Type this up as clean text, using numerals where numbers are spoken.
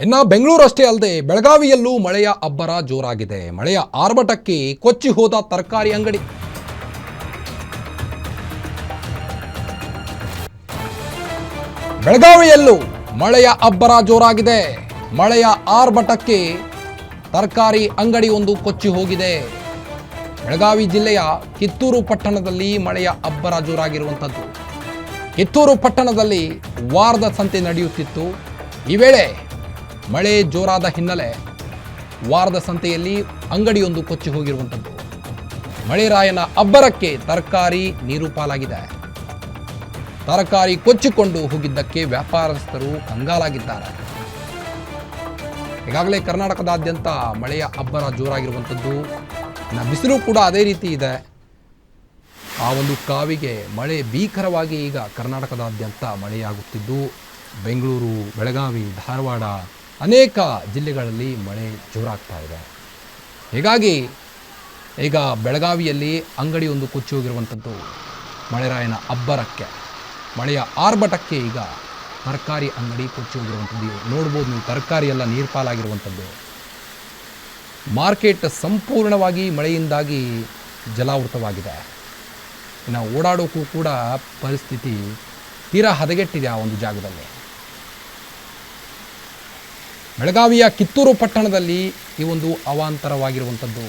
ಇನ್ನು ಬೆಂಗಳೂರು ಅಷ್ಟೇ ಅಲ್ಲದೆ ಬೆಳಗಾವಿಯಲ್ಲೂ ಮಳೆಯ ಅಬ್ಬರ ಜೋರಾಗಿದೆ. ಮಳೆಯ ಆರ್ಭಟಕ್ಕೆ ಕೊಚ್ಚಿ ಹೋದ ತರಕಾರಿ ಅಂಗಡಿ. ಬೆಳಗಾವಿಯಲ್ಲೂ ಮಳೆಯ ಅಬ್ಬರ ಜೋರಾಗಿದೆ. ಮಳೆಯ ಆರ್ಭಟಕ್ಕೆ ತರಕಾರಿ ಅಂಗಡಿ ಒಂದು ಕೊಚ್ಚಿ ಹೋಗಿದೆ. ಬೆಳಗಾವಿ ಜಿಲ್ಲೆಯ ಕಿತ್ತೂರು ಪಟ್ಟಣದಲ್ಲಿ ಮಳೆಯ ಅಬ್ಬರ ಜೋರಾಗಿರುವಂಥದ್ದು. ಕಿತ್ತೂರು ಪಟ್ಟಣದಲ್ಲಿ ವಾರದ ಸಂತೆ ನಡೆಯುತ್ತಿತ್ತು. ಈ ವೇಳೆ ಮಳೆ ಜೋರಾದ ಹಿನ್ನೆಲೆ ವಾರದ ಸಂತೆಯಲ್ಲಿ ಅಂಗಡಿಯೊಂದು ಕೊಚ್ಚಿ ಹೋಗಿರುವಂಥದ್ದು. ಮಳೆರಾಯನ ಅಬ್ಬರಕ್ಕೆ ತರಕಾರಿ ನೀರು ಪಾಲಾಗಿದೆ. ತರಕಾರಿ ಕೊಚ್ಚಿಕೊಂಡು ಹೋಗಿದ್ದಕ್ಕೆ ವ್ಯಾಪಾರಸ್ಥರು ಕಂಗಾಲಾಗಿದ್ದಾರೆ. ಈಗಾಗಲೇ ಕರ್ನಾಟಕದಾದ್ಯಂತ ಮಳೆಯ ಅಬ್ಬರ ಜೋರಾಗಿರುವಂಥದ್ದು. ಬಿಸಿಲು ಕೂಡ ಅದೇ ರೀತಿ ಇದೆ. ಆ ಒಂದು ಕಾವಿಗೆ ಮಳೆ ಭೀಕರವಾಗಿ ಈಗ ಕರ್ನಾಟಕದಾದ್ಯಂತ ಮಳೆಯಾಗುತ್ತಿದ್ದು, ಬೆಂಗಳೂರು, ಬೆಳಗಾವಿ, ಧಾರವಾಡ ಅನೇಕ ಜಿಲ್ಲೆಗಳಲ್ಲಿ ಮಳೆ ಜೋರಾಗ್ತಾ ಇದೆ. ಹೀಗಾಗಿ ಈಗ ಬೆಳಗಾವಿಯಲ್ಲಿ ಅಂಗಡಿಯೊಂದು ಕೊಚ್ಚಿ ಹೋಗಿರುವಂಥದ್ದು. ಮಳೆರಾಯನ ಅಬ್ಬರಕ್ಕೆ, ಮಳೆಯ ಆರ್ಭಟಕ್ಕೆ ಈಗ ತರಕಾರಿ ಅಂಗಡಿ ಕೊಚ್ಚಿ ಹೋಗಿರುವಂಥದ್ದು. ನೋಡ್ಬೋದು ನೀವು, ತರಕಾರಿ ಎಲ್ಲ ನೀರ್ಪಾಲಾಗಿರುವಂಥದ್ದು. ಮಾರ್ಕೆಟ್ ಸಂಪೂರ್ಣವಾಗಿ ಮಳೆಯಿಂದಾಗಿ ಜಲಾವೃತವಾಗಿದೆ. ಇನ್ನು ಓಡಾಡೋಕ್ಕೂ ಕೂಡ ಪರಿಸ್ಥಿತಿ ತೀರಾ ಹದಗೆಟ್ಟಿದೆ ಆ ಒಂದು ಜಾಗದಲ್ಲಿ. ಬೆಳಗಾವಿಯ ಕಿತ್ತೂರು ಪಟ್ಟಣದಲ್ಲಿ ಈ ಒಂದು ಅವಾಂತರವಾಗಿರುವಂಥದ್ದು.